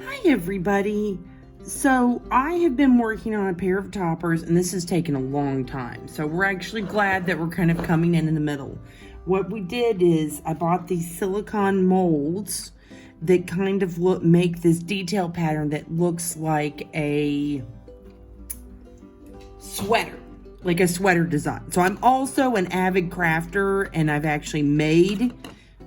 Hi everybody. So I have been working on a pair of toppers and this has taken a long time. So we're actually glad that we're kind of coming in the middle. What we did is I bought these silicone molds that kind of make this detail pattern that looks like a sweater, like a sweater design. So I'm also an avid crafter and I've actually made,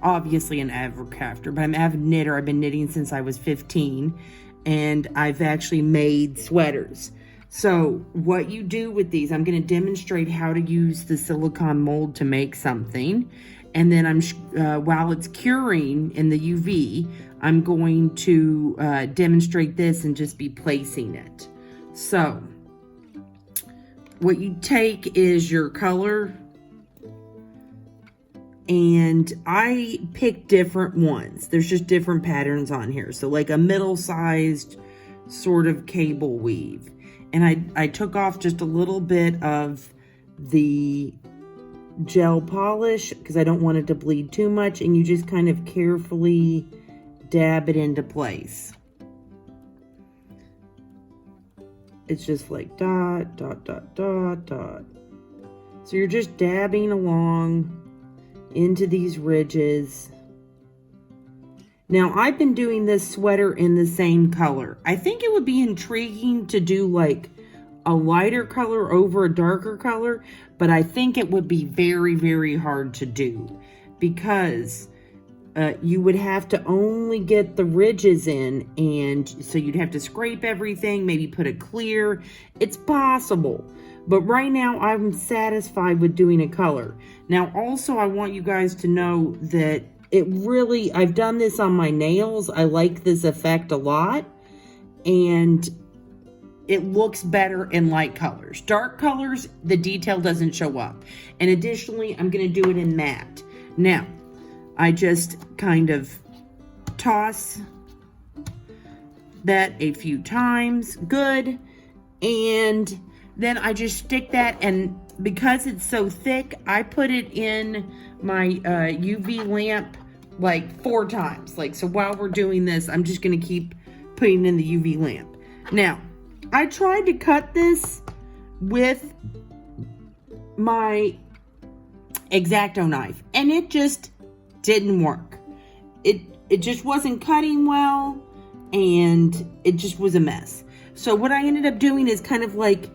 obviously an avid crafter, but I'm an avid knitter. I've been knitting since I was 15 and I've actually made sweaters. So what you do with these, I'm going to demonstrate how to use the silicone mold to make something. And then while it's curing in the UV, I'm going to demonstrate this and just be placing it. So what you take is your color, and I picked different ones. There's just different patterns on here. So like a middle-sized sort of cable weave. And I took off just a little bit of the gel polish because I don't want it to bleed too much, and you just kind of carefully dab it into place. It's just like dot, dot, dot, dot, dot. So you're just dabbing along into these ridges. Now, I've been doing this sweater in the same color. I think it would be intriguing to do like a lighter color over a darker color, but I think it would be very, very hard to do because you would have to only get the ridges in, and so you'd have to scrape everything, maybe put a clear. It's possible, but right now I'm satisfied with doing a color. Now also I want you guys to know that I've done this on my nails. I like this effect a lot, and it looks better in light colors. Dark colors, the detail doesn't show up. And additionally, I'm going to do it in matte. Now, I just kind of toss that a few times. Good. And then I just stick that, and because it's so thick, I put it in my UV lamp like 4 times. Like, so while we're doing this, I'm just going to keep putting in the UV lamp. Now, I tried to cut this with my X-Acto knife, and it just didn't work. It just wasn't cutting well, and it just was a mess. So what I ended up doing is kind of like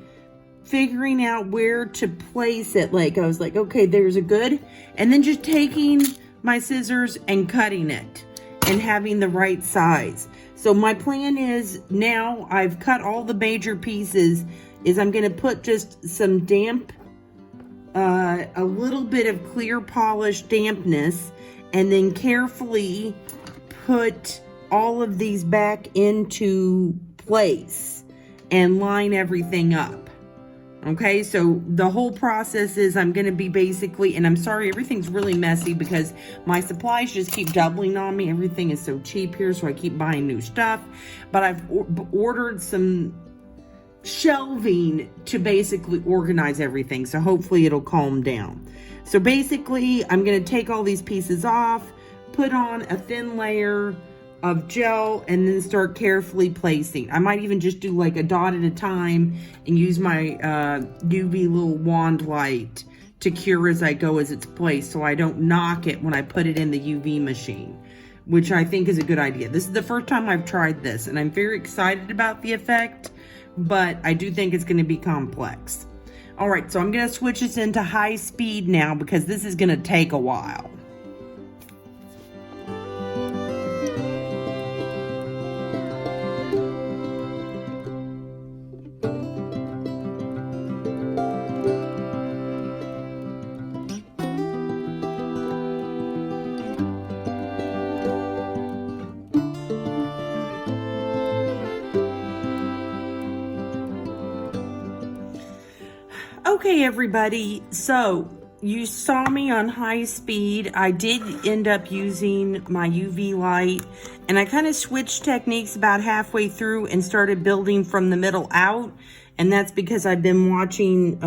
figuring out where to place it. Like, I was like, okay, there's a good, and then just taking my scissors and cutting it and having the right size. So my plan is, now I've cut all the major pieces, is I'm going to put just some damp, a little bit of clear polish dampness, and then carefully put all of these back into place and line everything up. Okay, so the whole process is I'm going to be basically, and I'm sorry, everything's really messy because my supplies just keep doubling on me. Everything is so cheap here, so I keep buying new stuff. But I've ordered some shelving to basically organize everything, so hopefully it'll calm down. So basically, I'm going to take all these pieces off, put on a thin layer of gel, and then start carefully placing. I might even just do like a dot at a time and use my UV little wand light to cure as I go as it's placed, so I don't knock it when I put it in the UV machine, which I think is a good idea. This is the first time I've tried this, and I'm very excited about the effect, but I do think it's going to be complex. All right, so I'm going to switch this into high speed now because this is going to take a while. Okay, everybody, so you saw me on high speed. I did end up using my UV light, and I kind of switched techniques about halfway through and started building from the middle out, and that's because I've been watching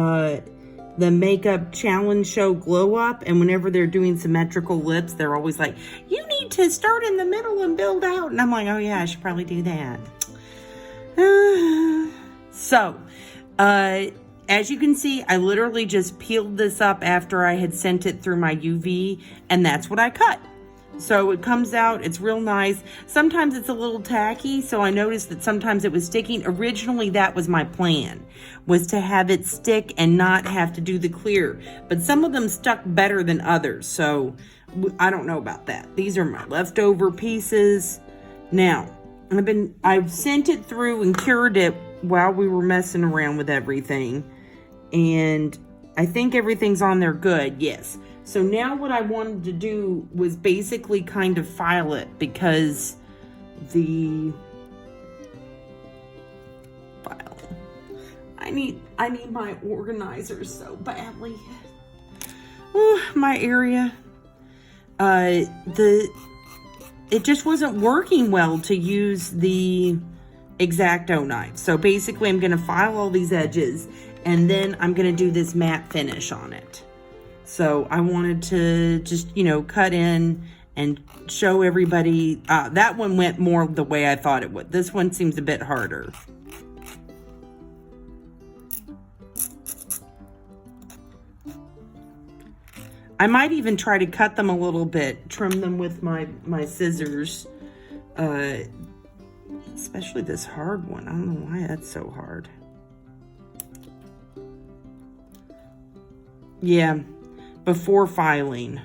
the makeup challenge show Glow Up, and whenever they're doing symmetrical lips, they're always like, you need to start in the middle and build out. And I'm like, oh yeah, I should probably do that. So, as you can see, I literally just peeled this up after I had sent it through my UV, and that's what I cut. So it comes out, it's real nice. Sometimes it's a little tacky, so I noticed that sometimes it was sticking. Originally, that was my plan, was to have it stick and not have to do the clear. But some of them stuck better than others, so I don't know about that. These are my leftover pieces. Now, I've sent it through and cured it while we were messing around with everything. And I think everything's on there good, yes. So now what I wanted to do was basically kind of file it, because the file, I need my organizers so badly. My area, it just wasn't working well to use the X-Acto knife. So basically I'm going to file all these edges, and then I'm going to do this matte finish on it. So I wanted to just, cut in and show everybody. That one went more the way I thought it would. This one seems a bit harder. I might even try to cut them a little bit, trim them with my scissors. Especially this hard one. I don't know why that's so hard. Yeah. Before filing,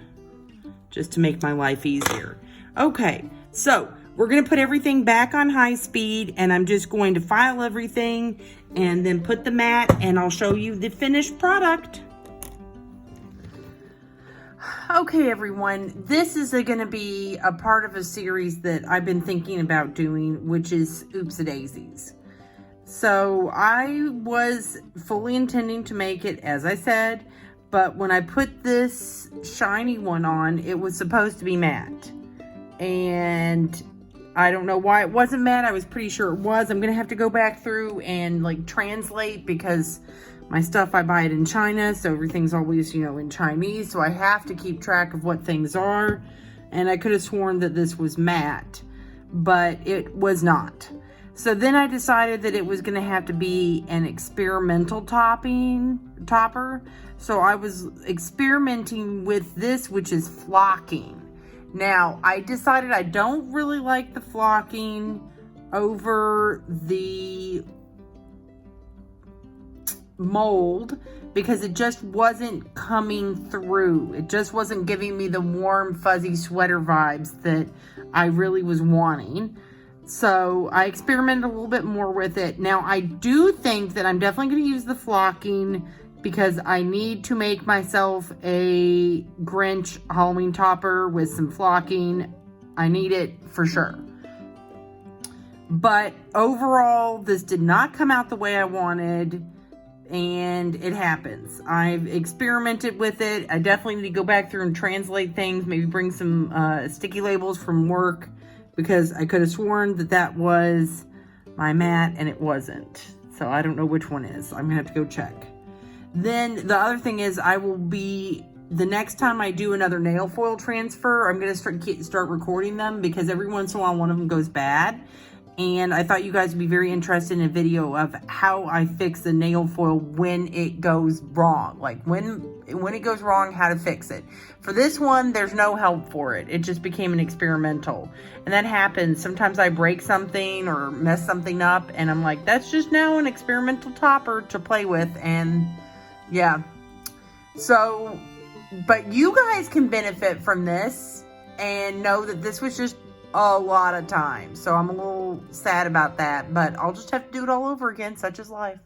just to make my life easier. Okay, so we're going to put everything back on high speed, and I'm just going to file everything and then put the matte, and I'll show you the finished product. Okay, everyone, this is going to be a part of a series that I've been thinking about doing, which is Oops-a-Daisies. So I was fully intending to make it, as I said, but when I put this shiny one on, it was supposed to be matte. And I don't know why it wasn't matte. I was pretty sure it was. I'm going to have to go back through and translate, because my stuff, I buy it in China. So everything's always, in Chinese. So I have to keep track of what things are. And I could have sworn that this was matte, but it was not. So then I decided that it was going to have to be an experimental topper. So I was experimenting with this, which is flocking. Now, I decided I don't really like the flocking over the mold, because it just wasn't coming through. It just wasn't giving me the warm, fuzzy sweater vibes that I really was wanting. So I experimented a little bit more with it. Now, I do think that I'm definitely going to use the flocking, because I need to make myself a Grinch Halloween topper with some flocking. I need it for sure. But overall, this did not come out the way I wanted, and it happens. I've experimented with it. I definitely need to go back through and translate things, maybe bring some sticky labels from work, because I could have sworn that that was my matte, and it wasn't. So I don't know which one is. I'm gonna have to go check. Then the other thing is, the next time I do another nail foil transfer, I'm gonna start recording them, because every once in a while one of them goes bad. And I thought you guys would be very interested in a video of how I fix the nail foil when it goes wrong. Like when it goes wrong, how to fix it. For this one, there's no help for it. It just became an experimental. And that happens. Sometimes I break something or mess something up, and I'm like, that's just now an experimental topper to play with. And yeah. So, but you guys can benefit from this and know that this was just a lot of time. So I'm a little sad about that, but I'll just have to do it all over again. Such is life.